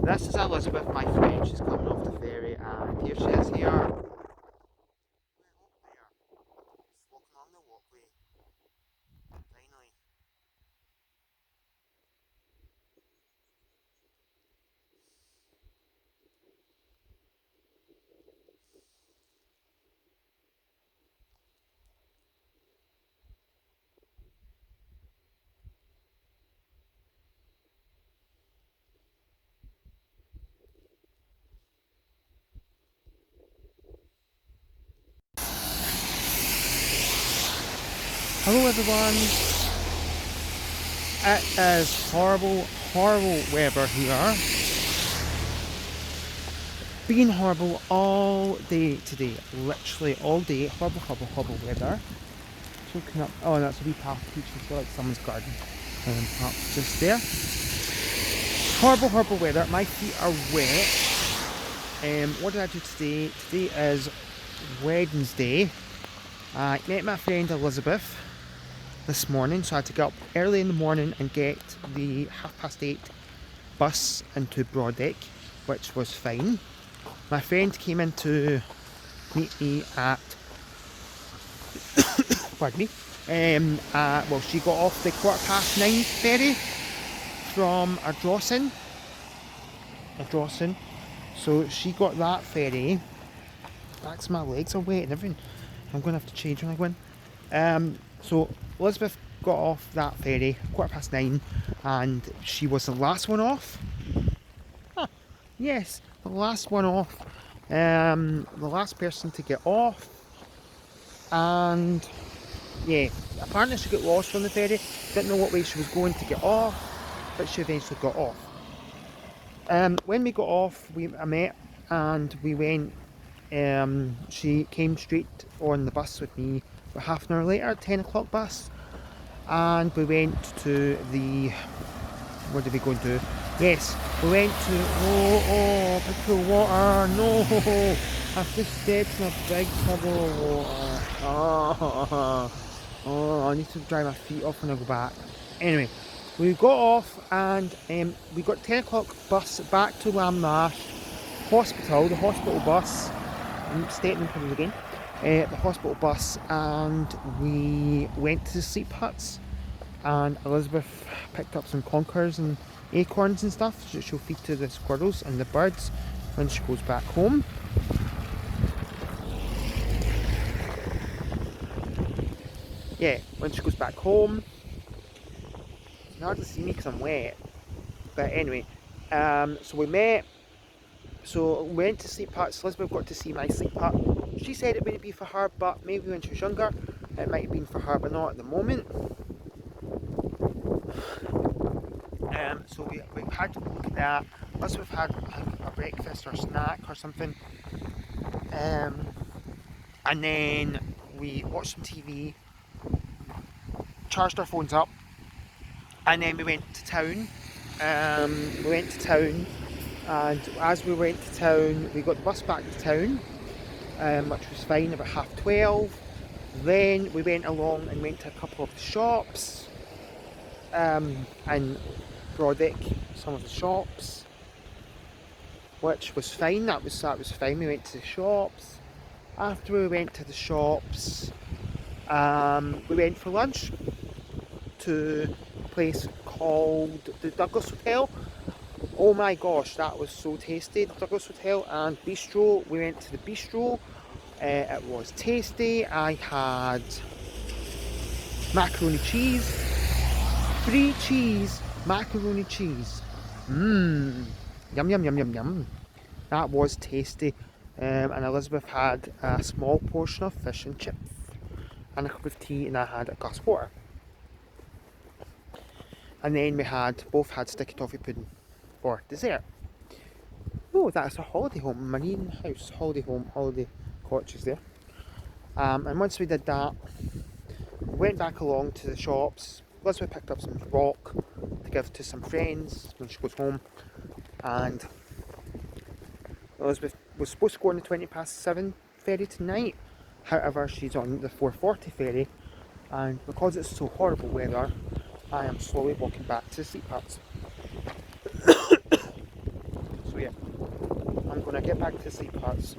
This is Elizabeth, my friend. She's coming off the ferry, and here she is here. Walking along the walkway. Finally. Hello everyone. It is horrible, horrible weather here. Been horrible all day today. Literally all day. Horrible, horrible, horrible weather. Looking up. Oh, that's a wee path teaching for like someone's garden. Up just there. Horrible, horrible weather. My feet are wet. What did I do today? Today is Wednesday. I met my friend Elizabeth this morning, so I had to get up early in the morning and get the 8:30 bus into Broaddeck, which was fine. My friend came in to meet me at pardon me. Well, she got off the 9:15 ferry from Ardrossan. So she got that ferry. That's my legs are wet and everything. I'm going to have to change when I go in. So Elizabeth got off that ferry 9:15, and she was the last one off. Huh. Yes, the last one off. The last person to get off. And yeah, apparently she got lost on the ferry. Didn't know what way she was going to get off, but she eventually got off. When we got off, I met and we went. She came straight on the bus with me about half an hour later, 10 o'clock bus, and we went to the. Where did we go to? Yes, we went to. Oh, big pool of water. No, I've just stepped in a big puddle of water. Oh, I need to dry my feet off when I go back. Anyway, we got off and we got 10 o'clock bus back to Lammarsh Hospital, the hospital bus. I'm stating in puddles again. The hospital bus, and we went to the sleep huts, and Elizabeth picked up some conkers and acorns and stuff that she'll feed to the squirrels and the birds when she goes back home. Yeah, when she goes back home. You can hardly see me because I'm wet. But anyway, so we met. So we went to sleep huts. Elizabeth got to see my sleep hut. She said it wouldn't be for her, but maybe when she was younger, it might have been for her, but not at the moment. So we had a look at that. Elizabeth had a breakfast or a snack or something. And then we watched some TV, charged our phones up, and then we went to town. And as we went to town, we got the bus back to town, which was fine, about 12:30. Then we went along and went to a couple of the shops, and Broaddeck, some of the shops, which was fine. That was fine. We went to the shops. After we went to the shops, we went for lunch to a place called the Douglas Hotel. Oh my gosh, that was so tasty. The Douglas Hotel and Bistro. We went to the Bistro. It was tasty. I had macaroni cheese, free cheese, macaroni cheese. Yum yum yum yum yum. That was tasty. And Elizabeth had a small portion of fish and chips and a cup of tea, and I had a glass of water. And then we both had sticky toffee pudding for dessert. Oh, that's a holiday home, marine house, holiday home, holiday cottages there. And once we did that, we went back along to the shops. Elizabeth picked up some rock to give to some friends when she goes home, and Elizabeth was supposed to go on the 7:20 ferry tonight. However, she's on the 4:40 ferry, and because it's so horrible weather, I am slowly walking back to the sleep huts. get back to the sleep huts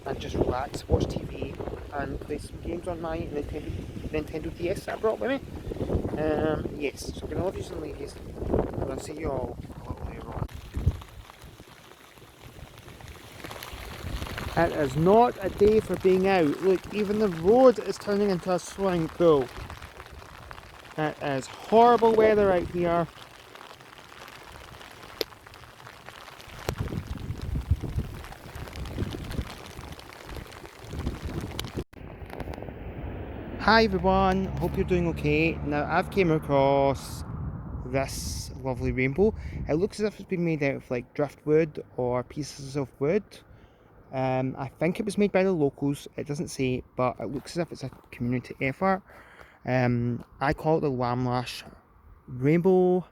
and just relax, watch TV and play some games on my Nintendo DS that I brought with me. Yes, so I'm going to love you and ladies, and I'll see you all a little later on. It is not a day for being out. Look, even the road is turning into a swimming pool. It is horrible weather out here. Hi everyone, hope you're doing okay. Now I've came across this lovely rainbow. It looks as if it's been made out of like driftwood or pieces of wood. I think it was made by the locals, it doesn't say, but it looks as if it's a community effort. I call it the Lamlash Rainbow.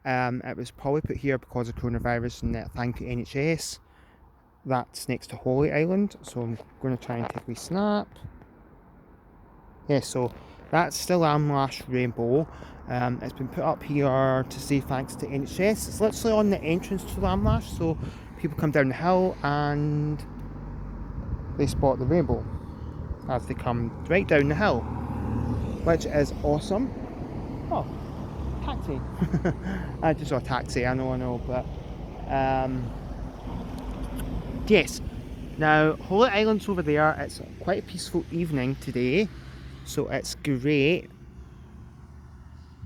It was probably put here because of coronavirus and thank you NHS. That's next to Holy Island, so I'm going to try and take a wee snap. Yeah, so that's the Lamlash Rainbow. It's been put up here to say thanks to NHS. It's literally on the entrance to Lamlash, so people come down the hill and they spot the rainbow as they come right down the hill, which is awesome. Oh, taxi. I just saw a taxi, I know, but yes. Now, Holy Island's over there. It's quite a peaceful evening today, so it's great.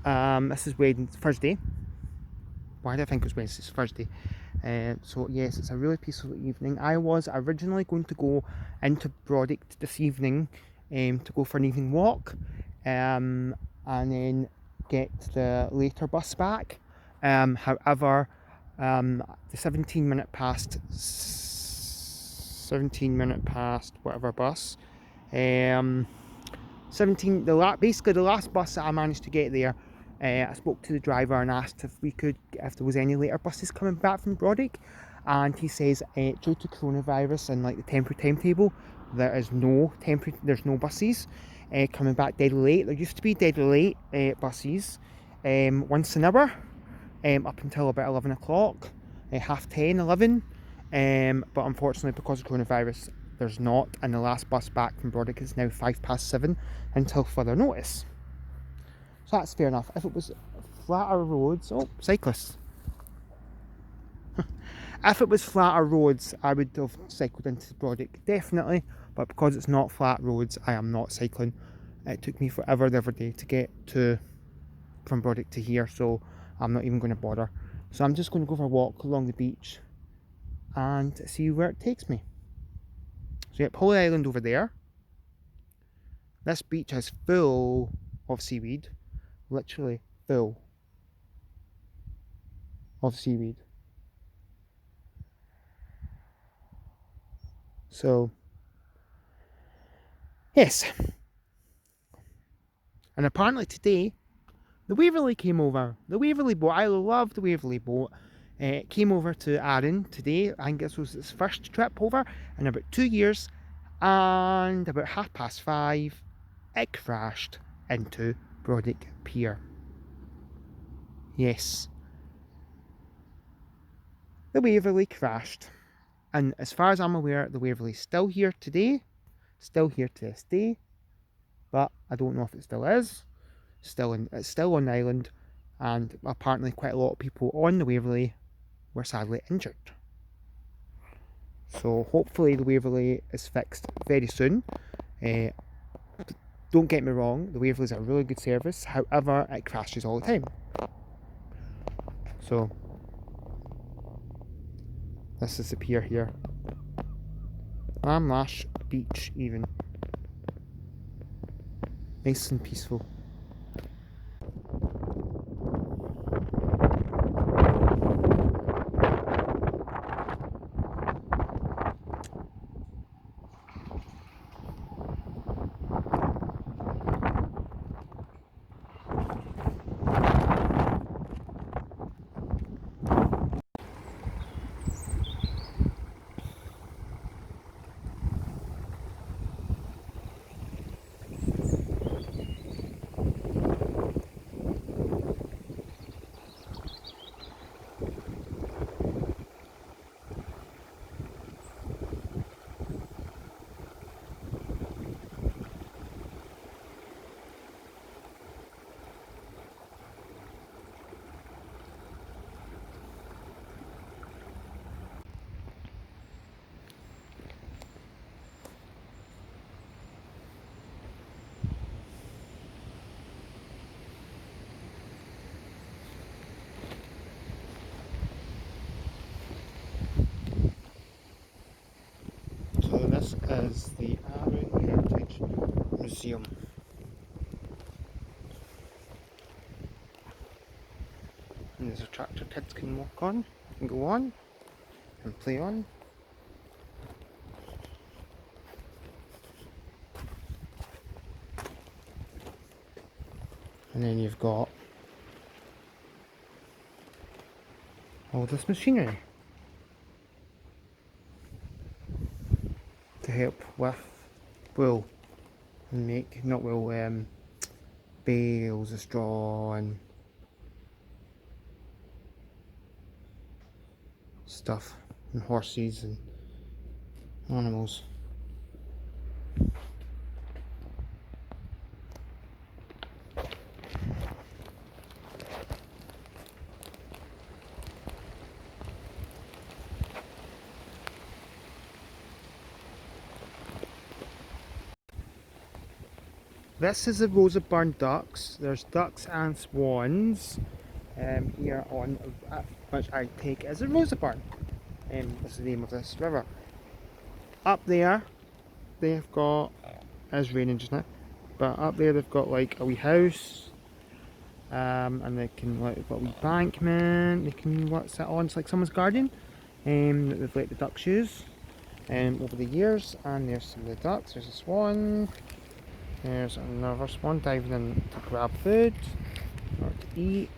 This is Thursday. Why did I think it was Wednesday? It's Thursday. So yes, it's a really peaceful evening. I was originally going to go into Brodick this evening to go for an evening walk and then get the later bus back. However, the 17 minute past whatever bus, basically the last bus that I managed to get there, I spoke to the driver and asked if there was any later buses coming back from Brodick, and he says due to coronavirus and like the temporary timetable, there's no buses coming back dead late. There used to be dead late buses once an hour up until about 11 o'clock, half 10, 11, but unfortunately because of coronavirus there's not, and the last bus back from Brodick is now 7:05 until further notice. So that's fair enough. If it was flatter roads, cyclists. If it was flatter roads, I would have cycled into Brodick, definitely. But because it's not flat roads, I am not cycling. It took me forever the other day to get from Brodick to here, so I'm not even going to bother. So I'm just going to go for a walk along the beach and see where it takes me. So yep, Holy Island over there. This beach is full of seaweed. Literally full of seaweed. So, yes. And apparently today, the Waverley came over. The Waverley boat. I love the Waverley boat. It came over to Arran today. I think this was its first trip over in about 2 years. And about 5:30, it crashed into Brodick Pier. Yes. The Waverley crashed. And as far as I'm aware, the Waverley's still here today. Still here to this day. But I don't know if it still is. It's still on the island. And apparently quite a lot of people on the Waverley were sadly injured. So hopefully the Waverley is fixed very soon. Don't get me wrong, the Waverley is a really good service. However, it crashes all the time. So this is the pier here. Lamlash Beach even. Nice and peaceful. this is the Arran Heritage Museum. And there's a tractor kids can walk on, and go on, and play on. And then you've got all this machinery to help with wool and make, not wool, bales of straw and stuff, and horses and animals. This is the Roseburn ducks. There's ducks and swans here on, which I take as a Roseburn. That's the name of this river. Up there, they've got, it's raining just now, but up there they've got like a wee house, and they can, like, they've got a wee bankment, they can sit on, it's like someone's garden, that they've let the ducks use over the years. And there's some of the ducks, there's a swan. There's another swan diving in to grab food or to eat.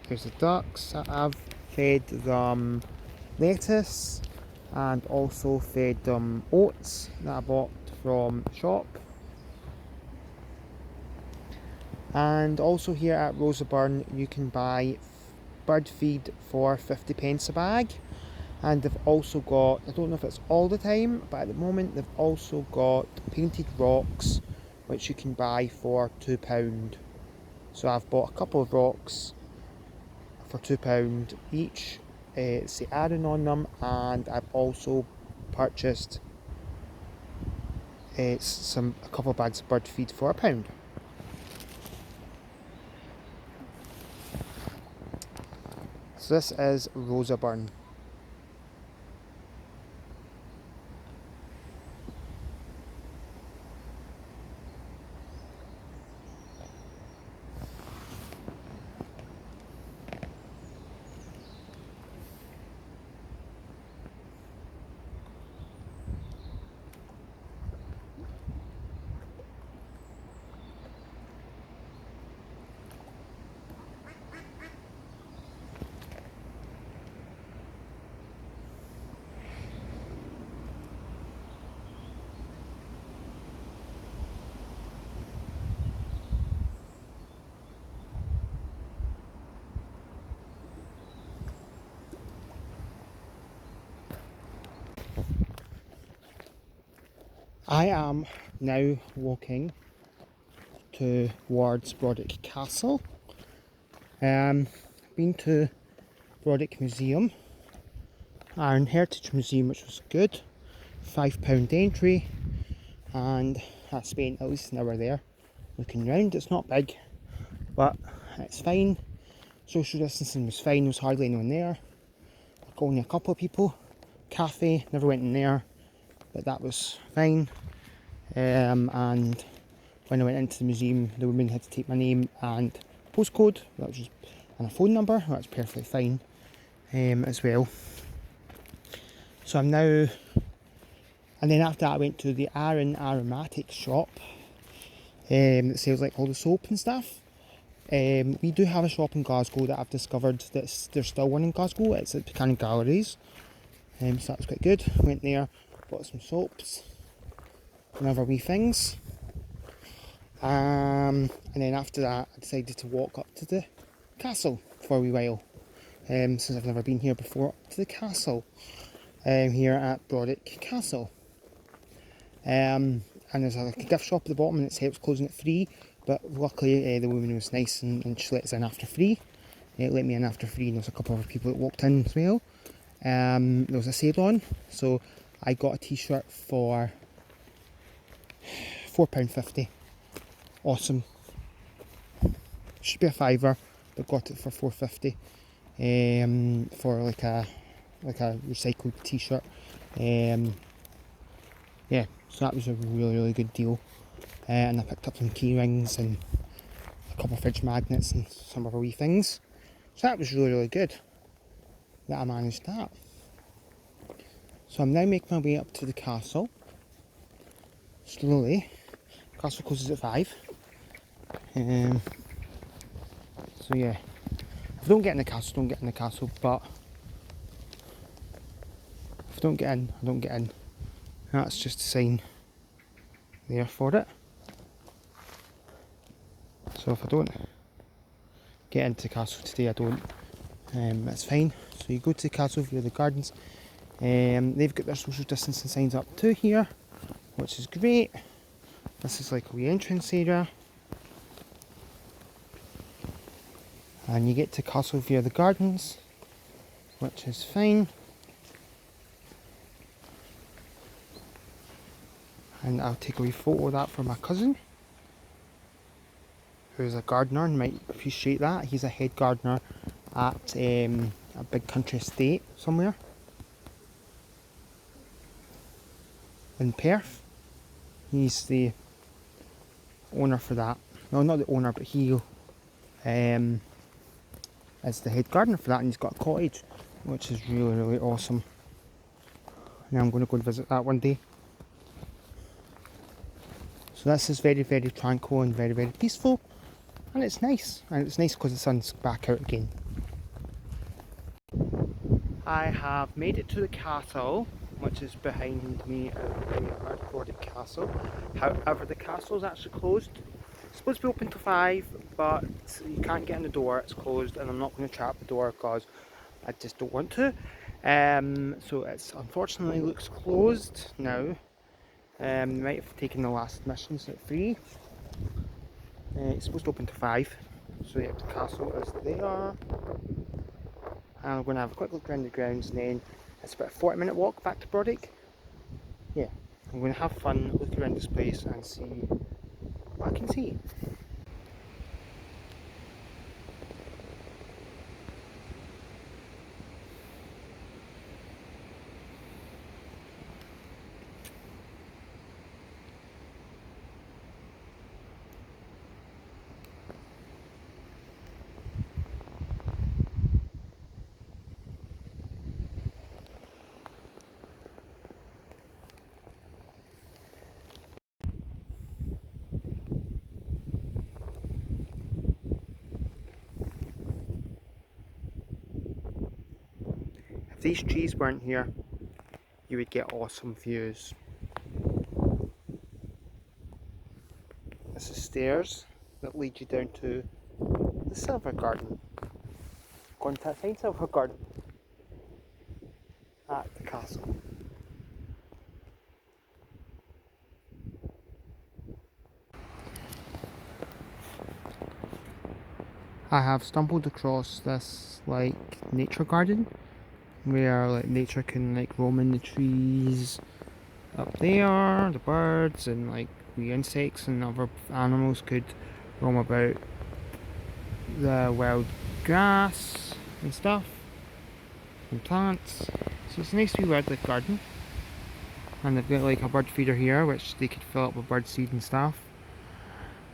There's the ducks. I've fed them lettuce and also fed them oats that I bought from the shop. And also here at Roseburn you can buy bird feed for 50 pence a bag. And they've also got, I don't know if it's all the time, but at the moment they've also got painted rocks which you can buy for £2. So I've bought a couple of rocks for £2 each. It's the Arran on them, and I've also purchased a couple of bags of bird feed for £1. So this is Roseburn. I am now walking towards Brodick Castle. Been to Brodick Museum, Arran Heritage Museum, which was good. £5 entry, and I spent at least an hour there looking around. It's not big, but it's fine. Social distancing was fine, there was hardly anyone there. Only a couple of people. Cafe, never went in there, but that was fine. And when I went into the museum, the woman had to take my name and postcode, and a phone number. That's perfectly fine as well. So I'm now, and then after that I went to the Arran Aromatic shop that sells like all the soap and stuff. We do have a shop in Glasgow that I've discovered that there's still one in Glasgow. It's at Buchanan Galleries. So that was quite good. Went there, bought some soaps and other wee things. And then after that I decided to walk up to the castle for a wee while. Since I've never been here before, up to the castle. Here at Brodick Castle. And there's a gift shop at the bottom, and it helps closing at 3. But luckily the woman was nice and she let us in after 3. It let me in after 3, and there was a couple of other people that walked in as well. There was a sale on, so I got a t-shirt for £4.50. Awesome. Should be a fiver, but got it for £4.50 for like a recycled t-shirt. yeah, so that was a really good deal. And I picked up some key rings and a couple of fridge magnets and some other wee things. So that was really good that I managed that. So I'm now making my way up to the castle, slowly. The castle closes at 5. So yeah, if I don't get in the castle, don't get in the castle, but if I don't get in, I don't get in. That's just a sign there for it. So if I don't get into the castle today, I don't. That's fine. So you go to the castle via the gardens. They've got their social distancing signs up too here, which is great. This is like a wee entrance area. And you get to castle via the gardens, which is fine. And I'll take a wee photo of that for my cousin, who's a gardener and might appreciate that. He's a head gardener at a big country estate somewhere in Perth. He's the owner for that. No, not the owner, but he is the head gardener for that, and he's got a cottage, which is really awesome. And I'm going to go and visit that one day. So this is very tranquil and very peaceful, and it's nice. And it's nice because the sun's back out again. I have made it to the castle, which is behind me at the Ardbordic Castle. However, the castle is actually closed. It's supposed to be open till 5, but you can't get in the door, it's closed, and I'm not going to trap the door because I just don't want to. So it's unfortunately looks closed now. Might have taken the last admissions at 3. It's supposed to open till 5. So yeah, the castle is there. And I'm going to have a quick look around the grounds, and then it's about a 40-minute walk back to Brodick. Yeah, I'm going to have fun, look around this place and see what I can see. If these trees weren't here, you would get awesome views. This is stairs that lead you down to the Silver Garden. Going to find Silver Garden at the castle. I have stumbled across this like nature garden where like nature can like roam in the trees up there, the birds and like the insects and other animals could roam about the wild grass and stuff and plants. So it's a nice wee wildlife garden, and they've got like a bird feeder here which they could fill up with bird seed and stuff,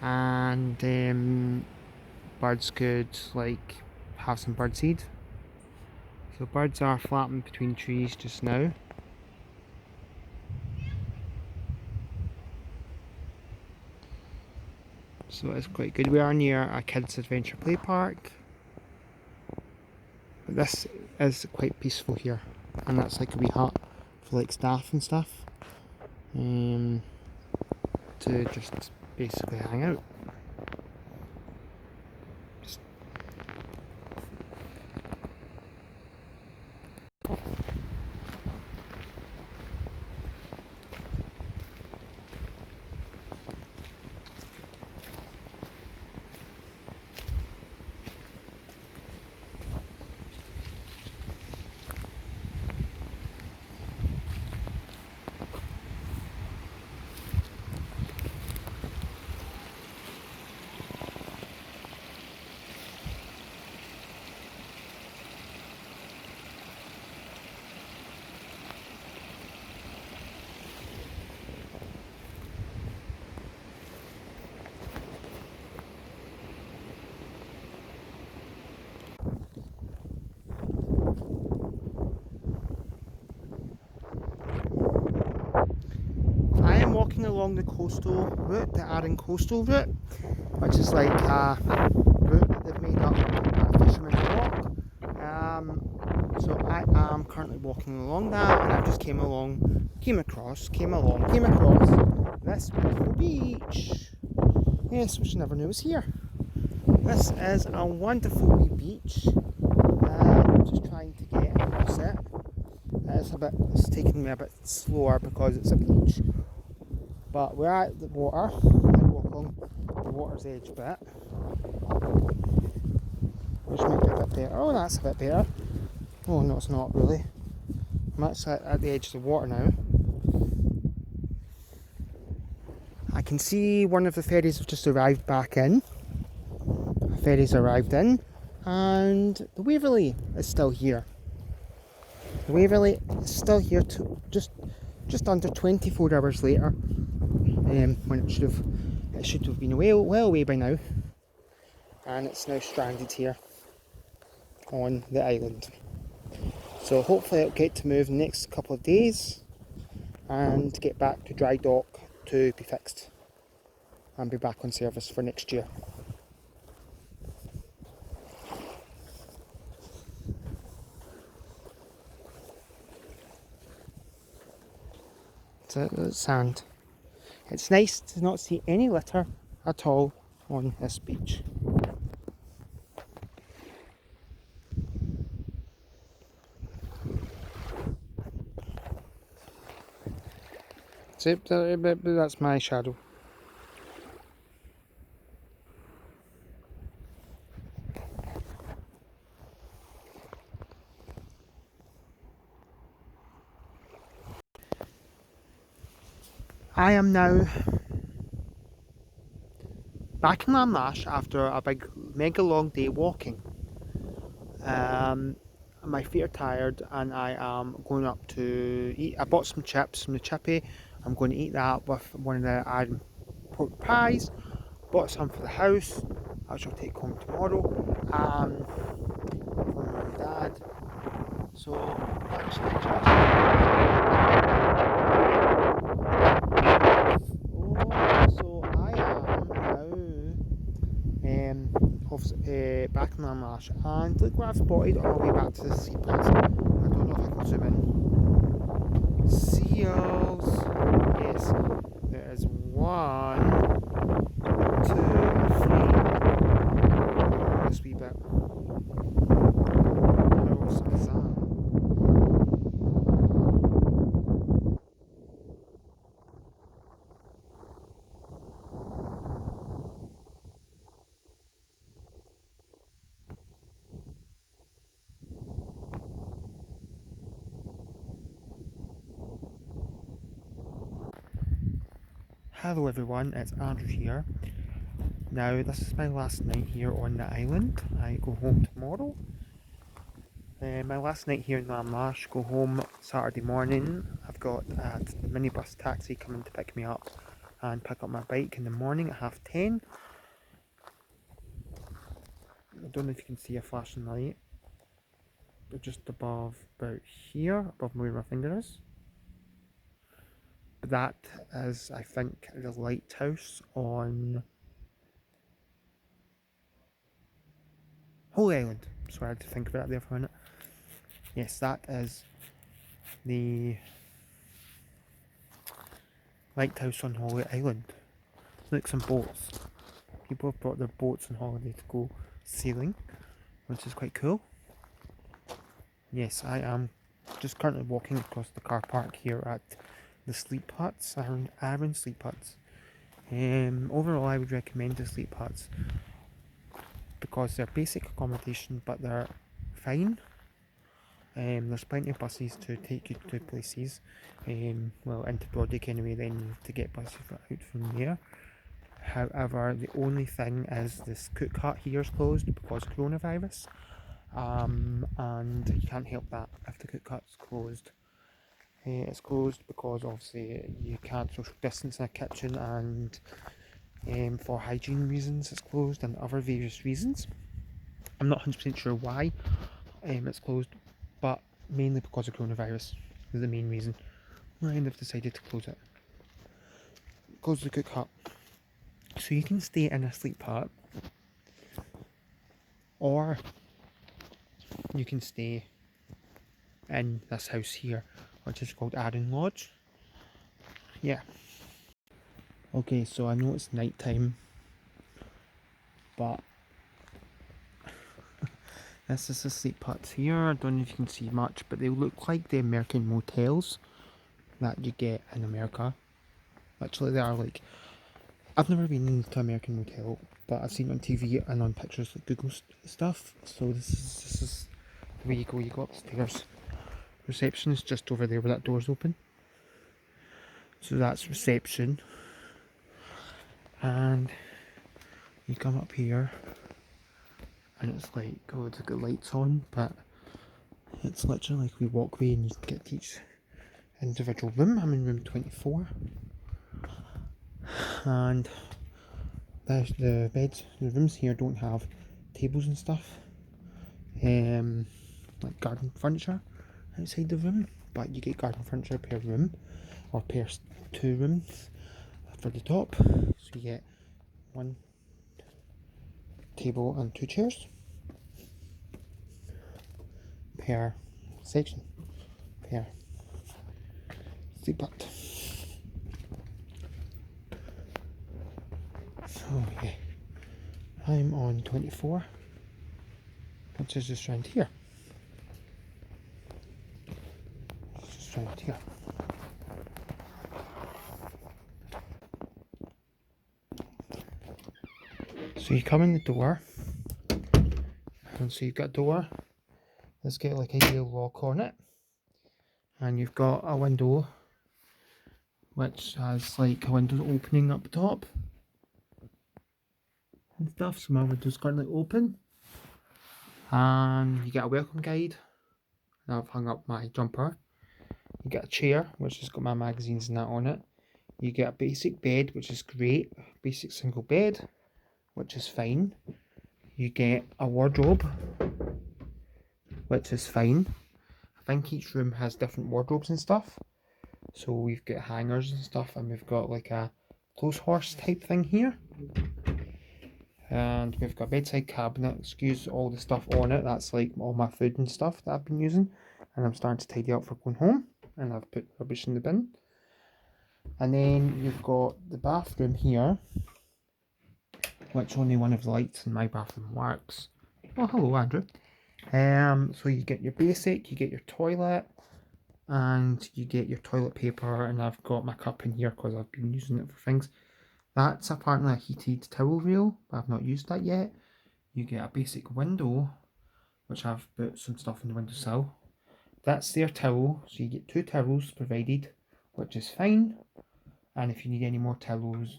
and birds could like have some bird seed. So birds are flapping between trees just now. So it's quite good. We are near a kids adventure play park, but this is quite peaceful here, and that's like a wee hut for like staff and stuff, to just basically hang out. along the coastal route, the Arran coastal route, which is like a route that they've made up at a fisherman's walk. So I am currently walking along that, and I've just came across this beautiful beach. Yes, which I never knew was here. This is a wonderful wee beach. Just trying to get across it. It's taking me a bit slower because it's a beach. But we're at the water. I walk along the water's edge a bit, which might be a bit better. Oh, that's a bit better. Oh no, it's not really. I'm actually at the edge of the water now. I can see one of the ferries have just arrived back in. A ferry's arrived in, and the Waverley is still here. The Waverley is still here to just under 24 hours later, when it should have been well away by now, and it's now stranded here on the island. So hopefully it'll get to move in the next couple of days and get back to dry dock to be fixed and be back on service for next year. So sand. It's nice to not see any litter at all on this beach. So that's my shadow. I am now back in Lamlash after a big, mega long day walking. My feet are tired and I am going up to eat. I bought some chips from the chippy. I'm going to eat that with one of the Arran pork pies. Bought some for the house, which I'll take home tomorrow, for my mum and dad. So actually back in Lamlash, and look what I've spotted on my way back to the sea pass. I don't know if I can zoom in. Seals. Yes, there is 1, 2, 3. This wee bit. How awesome is that? Hello everyone, it's Andrew here. Now this is my last night here on the island. I go home tomorrow. My last night here in Lamlash, go home Saturday morning. I've got the minibus taxi coming to pick me up and pick up my bike in the morning at 10:30. I don't know if you can see a flashing light, but just above, about here, above where my finger is. That is, I think, the lighthouse on Holy Island. Sorry, I had to think about it there for a minute. Yes, that is the lighthouse on Holy Island. Look, some boats. People have brought their boats on holiday to go sailing, which is quite cool. Yes, I am just currently walking across the car park here at the sleep huts, Arran sleep huts. Overall, I would recommend the sleep huts because they're basic accommodation, but they're fine. There's plenty of buses to take you to places, well, into Broadwick anyway, then to get buses out from there. However, the only thing is this cook hut here is closed because of coronavirus, and you can't help that if the cook hut's closed. It's closed because obviously you can't social distance in a kitchen, and for hygiene reasons it's closed, and other various reasons. I'm not 100% sure why it's closed, but mainly because of coronavirus is the main reason why they've decided to close it. goes the cook hut. So you can stay in a sleep hut, or you can stay in this house here, which is called Arran Lodge. Yeah. Okay, so I know it's night time, but this is the sleep huts here. I don't know if you can see much, but they look like the American motels that you get in America. Actually, they are like, I've never been into American motel, but I've seen it on TV and on pictures like Google stuff. So this is the way you go. You go upstairs. Reception is just over there where that door's open. So that's reception. And you come up here and it's like, oh, it's got lights on, but it's literally like we walkway and you can get to each individual room. I'm in room 24. And the beds, the rooms here don't have tables and stuff, like garden furniture outside the room, but you get garden furniture per room, or per 2 rooms for the top. So you get 1 table and 2 chairs per section, per sleep hut. So yeah, I'm on 24, which is just around here. Just around here. So you come in the door, and so you've got a door that's got like a yellow lock on it, and you've got a window which has like a window opening up top and stuff, so my window's currently open. And you get a welcome guide, and I've hung up my jumper. You get a chair which has got my magazines and that on it. You get a basic bed, which is great, basic single bed, which is fine. You get a wardrobe, which is fine. I think each room has different wardrobes and stuff. So we've got hangers and stuff, and we've got like a clothes horse type thing here. And we've got a bedside cabinet, excuse all the stuff on it, that's like all my food and stuff that I've been using. And I'm starting to tidy up for going home, and I've put rubbish in the bin. And then you've got the bathroom here, which only one of the lights in my bathroom works. Oh, hello Andrew. So you get your basic, you get your toilet, and you get your toilet paper, and I've got my cup in here because I've been using it for things. That's apparently a heated towel rail, but I've not used that yet. You get a basic window, which I've put some stuff in the windowsill. That's their towel, so you get 2 towels provided, which is fine. And if you need any more towels,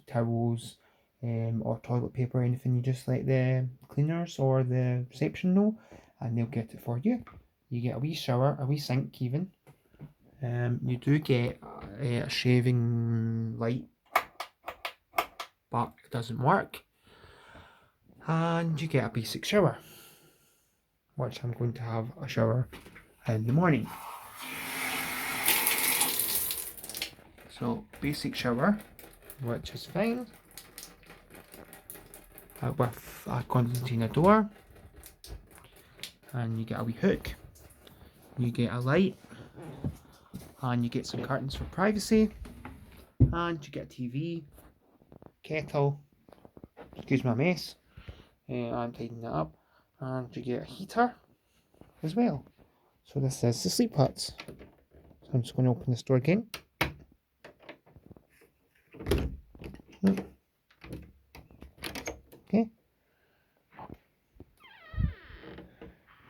or toilet paper or anything, you just let the cleaners or the reception know, and they'll get it for you. You get a wee shower, a wee sink even. You do get a shaving light, but it doesn't work. And you get a basic shower, which I'm going to have a shower in the morning. So basic shower, which is fine, with a concertina door, and you get a wee hook, you get a light, and you get some curtains for privacy, and you get a TV, kettle, excuse my mess, I'm tidying that up, and you get a heater as well. So this is the sleep huts. So I'm just going to open this door again. Okay.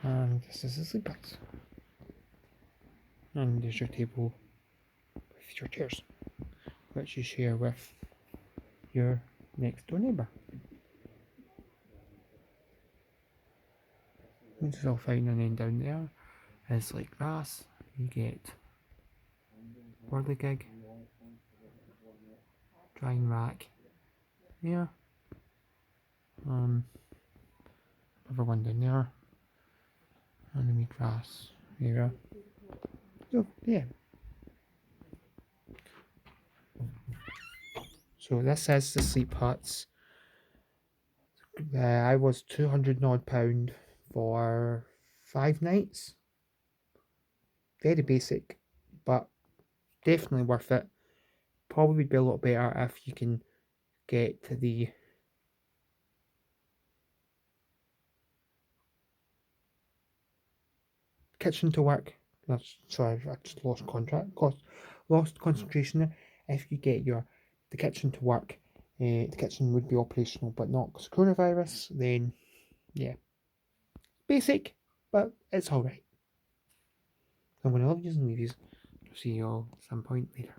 And this is the sleep huts. And there's your table with your chairs, which you share with your next door neighbour. This is all fine, and then down there is like grass. You get whirligig, drying rack there, another one down there, and a wee grass area. So yeah. So this is the sleep huts. I was £200 odd for 5 nights. Very basic, but definitely worth it. Probably would be a lot better if you can get to the kitchen to work. Sorry, I just lost concentration there. If you get the kitchen to work, the kitchen would be operational, but not because coronavirus. Then yeah, basic, but it's all right. I'm gonna love yous and leave yous. See you all at some point later.